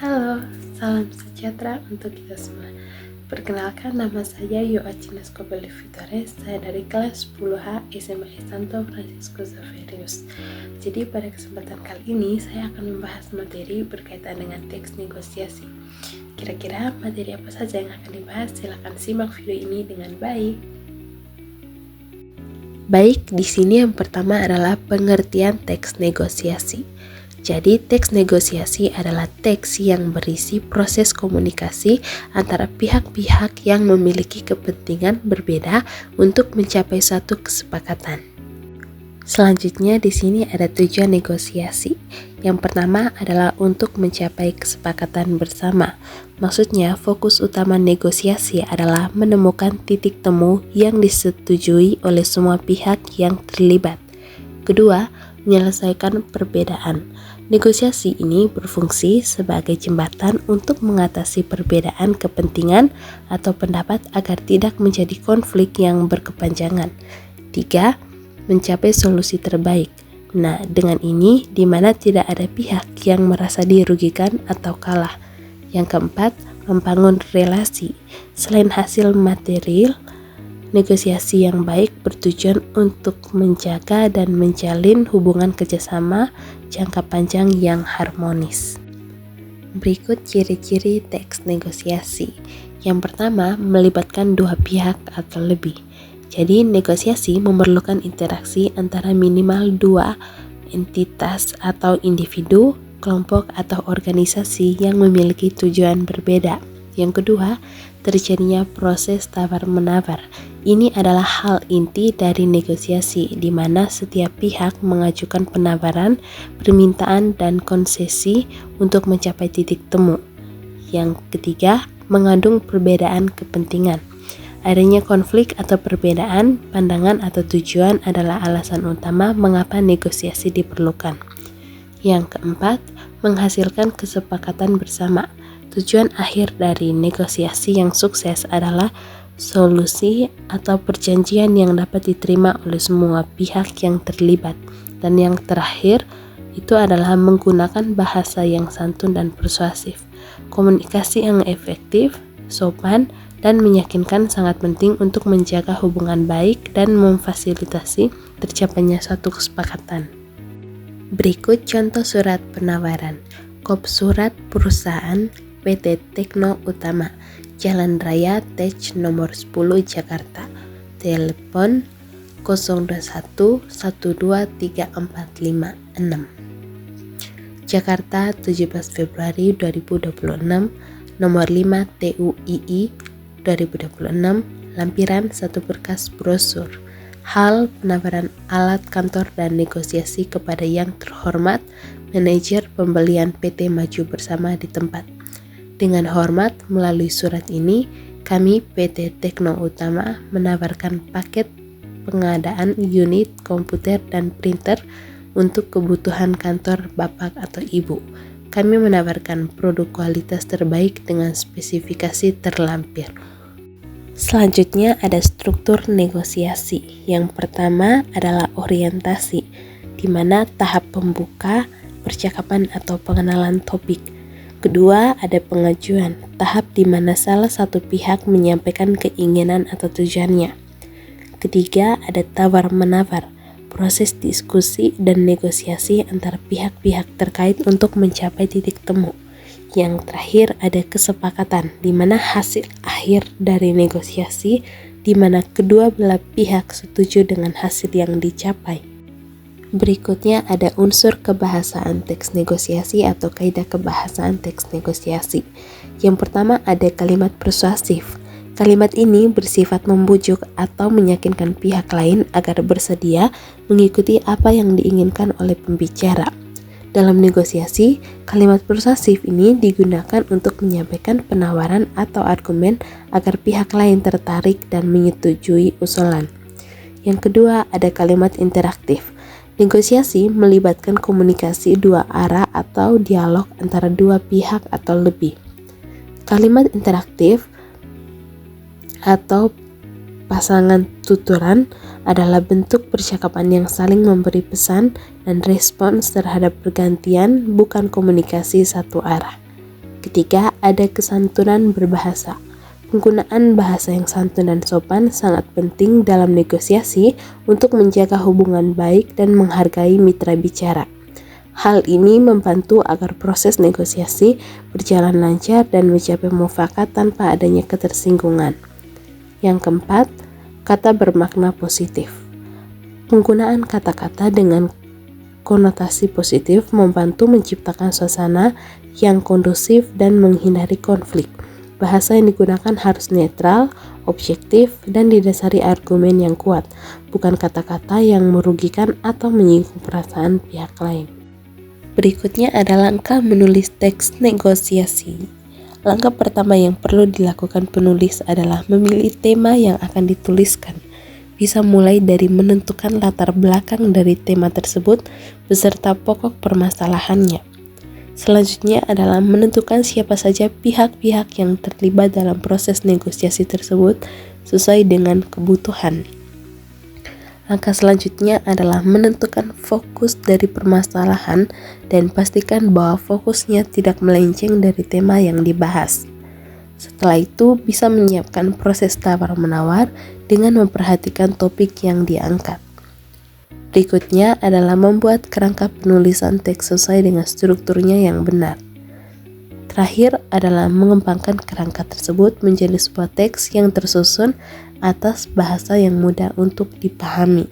Halo, salam sejahtera untuk kita semua. Perkenalkan, nama saya Yoachina Scobelli Vitores. Saya dari kelas 10H SMA Santo Francisco Xaverius. Jadi pada kesempatan kali ini saya akan membahas materi berkaitan dengan teks negosiasi. Kira-kira materi apa saja yang akan dibahas? Silakan simak video ini dengan baik. Baik, di sini yang pertama adalah pengertian teks negosiasi. Jadi, teks negosiasi adalah teks yang berisi proses komunikasi antara pihak-pihak yang memiliki kepentingan berbeda untuk mencapai suatu kesepakatan. Selanjutnya di sini ada tujuan negosiasi. Yang pertama adalah untuk mencapai kesepakatan bersama. Maksudnya, fokus utama negosiasi adalah menemukan titik temu yang disetujui oleh semua pihak yang terlibat. Kedua, menyelesaikan perbedaan. Negosiasi ini berfungsi sebagai jembatan untuk mengatasi perbedaan kepentingan atau pendapat agar tidak menjadi konflik yang berkepanjangan. 3. Mencapai solusi terbaik. Nah, dengan ini di mana tidak ada pihak yang merasa dirugikan atau kalah. Yang keempat, membangun relasi. Selain hasil material, negosiasi yang baik bertujuan untuk menjaga dan menjalin hubungan kerjasama jangka panjang yang harmonis. Berikut ciri-ciri teks negosiasi. Yang pertama, melibatkan dua pihak atau lebih. Jadi, negosiasi memerlukan interaksi antara minimal dua entitas atau individu, kelompok, atau organisasi yang memiliki tujuan berbeda. Yang kedua, terjadinya proses tawar-menawar. Ini adalah hal inti dari negosiasi, di mana setiap pihak mengajukan penawaran, permintaan, dan konsesi untuk mencapai titik temu. Yang ketiga, mengandung perbedaan kepentingan. Adanya konflik atau perbedaan pandangan atau tujuan adalah alasan utama mengapa negosiasi diperlukan. Yang keempat, menghasilkan kesepakatan bersama. Tujuan akhir dari negosiasi yang sukses adalah solusi atau perjanjian yang dapat diterima oleh semua pihak yang terlibat. Dan yang terakhir itu adalah menggunakan bahasa yang santun dan persuasif. Komunikasi yang efektif, sopan, dan meyakinkan sangat penting untuk menjaga hubungan baik dan memfasilitasi tercapainya suatu kesepakatan. Berikut contoh surat penawaran. Kop surat perusahaan PT Tekno Utama, Jalan Raya Tech nomor 10 Jakarta. Telepon 0211234556. Jakarta 17 Februari 2026, nomor 5 TUII 2026, lampiran 1 berkas brosur. Hal penawaran alat kantor dan negosiasi kepada yang terhormat manajer pembelian PT Maju Bersama di tempat. Dengan hormat, melalui surat ini, kami PT Tekno Utama menawarkan paket pengadaan unit komputer dan printer untuk kebutuhan kantor Bapak atau Ibu. Kami menawarkan produk kualitas terbaik dengan spesifikasi terlampir. Selanjutnya ada struktur negosiasi. Yang pertama adalah orientasi, di mana tahap pembuka, percakapan atau pengenalan topik. Kedua, ada pengajuan, tahap di mana salah satu pihak menyampaikan keinginan atau tujuannya. Ketiga, ada tawar-menawar, proses diskusi dan negosiasi antara pihak-pihak terkait untuk mencapai titik temu. Yang terakhir, ada kesepakatan, di mana hasil akhir dari negosiasi, di mana kedua belah pihak setuju dengan hasil yang dicapai. Berikutnya ada unsur kebahasaan teks negosiasi atau kaidah kebahasaan teks negosiasi. Yang pertama ada kalimat persuasif. Kalimat ini bersifat membujuk atau meyakinkan pihak lain agar bersedia mengikuti apa yang diinginkan oleh pembicara. Dalam negosiasi, kalimat persuasif ini digunakan untuk menyampaikan penawaran atau argumen agar pihak lain tertarik dan menyetujui usulan. Yang kedua ada kalimat interaktif. Negosiasi melibatkan komunikasi dua arah atau dialog antara dua pihak atau lebih. Kalimat interaktif atau pasangan tuturan adalah bentuk percakapan yang saling memberi pesan dan respons terhadap pergantian, bukan komunikasi satu arah. Ketiga, ada kesantunan berbahasa. Penggunaan bahasa yang santun dan sopan sangat penting dalam negosiasi untuk menjaga hubungan baik dan menghargai mitra bicara. Hal ini membantu agar proses negosiasi berjalan lancar dan mencapai mufakat tanpa adanya ketersinggungan. Yang keempat, kata bermakna positif. Penggunaan kata-kata dengan konotasi positif membantu menciptakan suasana yang kondusif dan menghindari konflik. Bahasa yang digunakan harus netral, objektif, dan didasari argumen yang kuat, bukan kata-kata yang merugikan atau menyinggung perasaan pihak lain. Berikutnya adalah langkah menulis teks negosiasi. Langkah pertama yang perlu dilakukan penulis adalah memilih tema yang akan dituliskan. Bisa mulai dari menentukan latar belakang dari tema tersebut beserta pokok permasalahannya. Selanjutnya adalah menentukan siapa saja pihak-pihak yang terlibat dalam proses negosiasi tersebut sesuai dengan kebutuhan. Langkah selanjutnya adalah menentukan fokus dari permasalahan dan pastikan bahwa fokusnya tidak melenceng dari tema yang dibahas. Setelah itu, bisa menyiapkan proses tawar-menawar dengan memperhatikan topik yang diangkat. Berikutnya adalah membuat kerangka penulisan teks sesuai dengan strukturnya yang benar. Terakhir adalah mengembangkan kerangka tersebut menjadi sebuah teks yang tersusun atas bahasa yang mudah untuk dipahami.